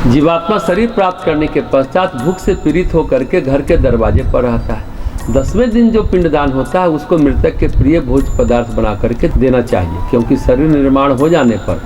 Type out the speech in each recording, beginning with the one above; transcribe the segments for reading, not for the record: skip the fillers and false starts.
जीवात्मा शरीर प्राप्त करने के पश्चात भूख से पीड़ित होकर के घर के दरवाजे पर रहता है। 10वें दिन जो पिंडदान होता है उसको मृतक के प्रिय भोज पदार्थ बना करके देना चाहिए, क्योंकि शरीर निर्माण हो जाने पर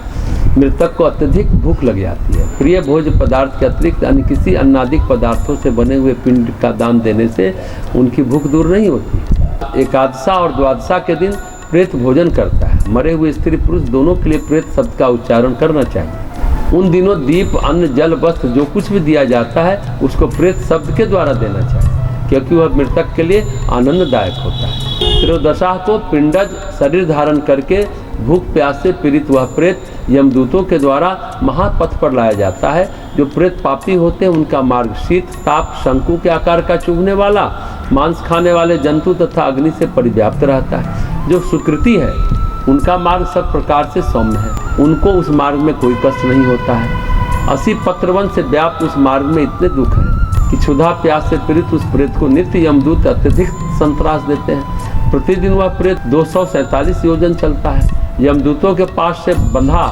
मृतक को अत्यधिक भूख लग जाती है। प्रिय भोज पदार्थ के अतिरिक्त अन्य किसी अन्नादिक पदार्थों से बने हुए पिंड का दान देने से उनकी भूख दूर नहीं होती। एकादशा और द्वादशा के दिन प्रेत भोजन करता है। मरे हुए स्त्री पुरुष दोनों के लिए प्रेत शब्द का उच्चारण करना चाहिए। उन दिनों दीप, अन्न, जल, वस्त्र जो कुछ भी दिया जाता है उसको प्रेत शब्द के द्वारा देना चाहिए, क्योंकि वह मृतक के लिए आनंददायक होता है। त्रयोदशा को पिंडज शरीर धारण करके भूख प्यास से पीड़ित वह प्रेत यमदूतों के द्वारा महापथ पर लाया जाता है। जो प्रेत पापी होते हैं उनका मार्ग शीत, ताप, शंकु के आकार का चुभने वाला, मांस खाने वाले जंतु तथा अग्नि से परिव्याप्त रहता है। जो सुकृति है उनका मार्ग सब प्रकार से सौम्य है, उनको उस मार्ग में कोई कष्ट नहीं होता है। 80 पत्रवन से व्याप्त उस मार्ग में इतने दुख है कि क्षुधा प्यास से पीड़ित उस प्रेत को नित्य यमदूत अत्यधिक संतरास देते हैं। प्रतिदिन वह प्रेत 247 योजन चलता है। यमदूतों के पास से बंधा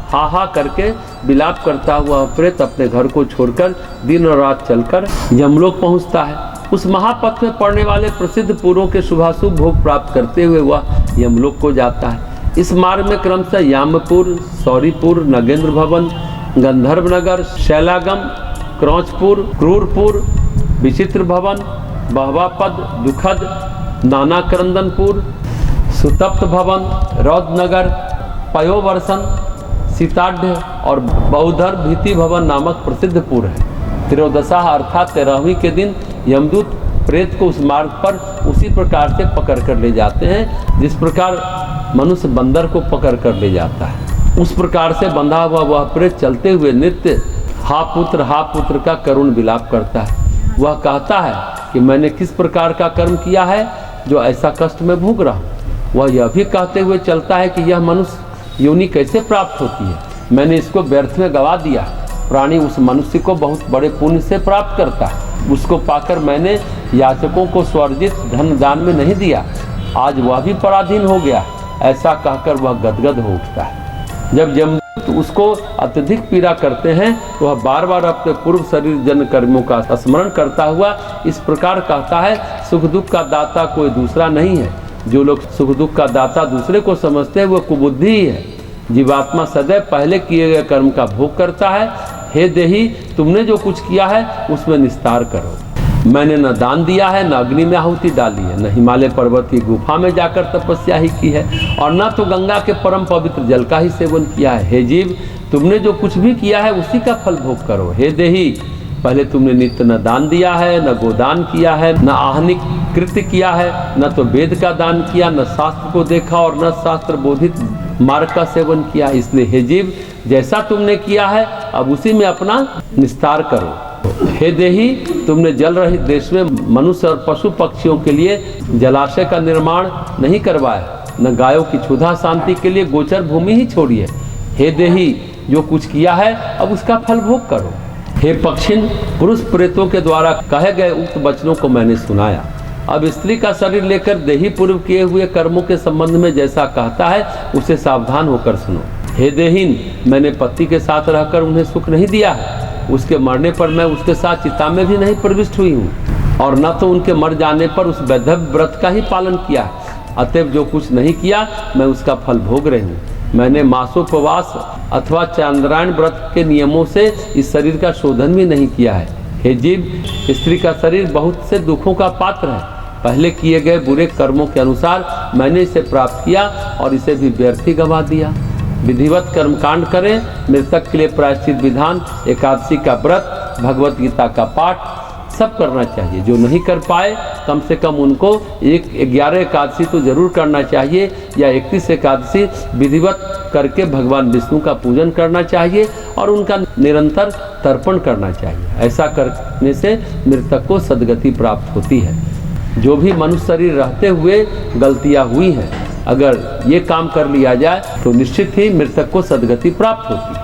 हा करके विलाप करता हुआ प्रेत अपने घर को छोड़कर दिन और रात चलकर यमलोक पहुंचता है। उस महापथ में पड़ने वाले प्रसिद्ध पुरों के शुभाशुभ भोग प्राप्त करते हुए वह यमलोक को जाता है। इस मार्ग में क्रमशः यामपुर, सौरीपुर, नगेंद्र भवन, गंधर्व नगर, शैलागम, क्रौचपुर, क्रूरपुर, विचित्र भवन, बहवापद, दुखद, नानाक्रंदनपुर, सुतप्त भवन, रौद्रनगर, पयोवर्षण, सीताढ़ और बौद्धर भीति भवन नामक प्रसिद्ध पुर है। त्रयोदशा अर्थात 13वीं के दिन यमदूत प्रेत को उस मार्ग पर उसी प्रकार से पकड़ कर ले जाते हैं जिस प्रकार मनुष्य बंदर को पकड़ कर ले जाता है। उस प्रकार से बंधा हुआ वह प्रेत चलते हुए नित्य हा पुत्र का करुण विलाप करता है। वह कहता है कि मैंने किस प्रकार का कर्म किया है जो ऐसा कष्ट में भोग रहा हूँ। वह यह भी कहते हुए चलता है कि यह मनुष्य योनि कैसे प्राप्त होती है, मैंने इसको व्यर्थ में गवा दिया। प्राणी उस मनुष्य को बहुत बड़े पुण्य से प्राप्त करता है, उसको पाकर मैंने याचकों को स्वर्जित धन दान में नहीं दिया, आज वह भी पराधीन हो गया। ऐसा कहकर वह गदगद हो उठता है। जब यमदूत उसको अत्यधिक पीड़ा करते हैं तो वह बार बार अपने पूर्व शरीर जन्म कर्मों का स्मरण करता हुआ इस प्रकार कहता है, सुख दुख का दाता कोई दूसरा नहीं है। जो लोग सुख दुख का दाता दूसरे को समझते हैं वो कुबुद्धि ही है। जीवात्मा सदैव पहले किए गए कर्म का भोग करता है। हे देही, तुमने जो कुछ किया है उसमें निस्तार करो। मैंने न दान दिया है, न अग्नि में आहुति डाली है, न हिमालय पर्वत की गुफा में जाकर तपस्या ही की है और न तो गंगा के परम पवित्र जल का ही सेवन किया है। हे जीव, तुमने जो कुछ भी किया है उसी का फल भोग करो। हे देही, पहले तुमने नित्य न दान दिया है, न गोदान किया है, न आहनिक कृत्य किया है, न तो वेद का दान किया, न शास्त्र को देखा और न शास्त्र बोधित मार्ग का सेवन किया। इसलिए हे जीव, जैसा तुमने किया है अब उसी में अपना निस्तार करो। हे देही, तुमने जल रहित देश में मनुष्य और पशु पक्षियों के लिए जलाशय का निर्माण नहीं करवाया, न गायों की क्षुधा शांति के लिए गोचर भूमि ही छोड़ी है। हे देही, जो कुछ किया है अब उसका फल भोग करो। हे पक्षिन, पुरुष प्रेतों के द्वारा कहे गए उक्त वचनों को मैंने सुनाया। अब स्त्री का शरीर लेकर देही पूर्व किए हुए कर्मों के संबंध में जैसा कहता है उसे सावधान होकर सुनो। हे देहीन, मैंने पति के साथ रहकर उन्हें सुख नहीं दिया है, उसके मरने पर मैं उसके साथ चिता में भी नहीं प्रविष्ट हुई हूँ और न तो उनके मर जाने पर उस वैधव्य व्रत का ही पालन किया है। अतएव जो कुछ नहीं किया मैं उसका फल भोग रही हूँ। मैंने मासोपवास अथवा चांद्रायण व्रत के नियमों से इस शरीर का शोधन भी नहीं किया है। हे जीव, स्त्री का शरीर बहुत से दुखों का पात्र है। पहले किए गए बुरे कर्मों के अनुसार मैंने इसे प्राप्त किया और इसे भी व्यर्थ ही गवा दिया। विधिवत कर्मकांड करें, मृतक के लिए प्रायश्चित विधान, एकादशी का व्रत, भगवत गीता का पाठ सब करना चाहिए। जो नहीं कर पाए कम से कम उनको 11 एकादशी तो जरूर करना चाहिए या 31 एकादशी विधिवत करके भगवान विष्णु का पूजन करना चाहिए और उनका निरंतर तर्पण करना चाहिए। ऐसा करने से मृतक को सद्गति प्राप्त होती है। जो भी मनुष्य शरीर रहते हुए गलतियाँ हुई हैं, अगर ये काम कर लिया जाए तो निश्चित ही मृतक को सद्गति प्राप्त होती है।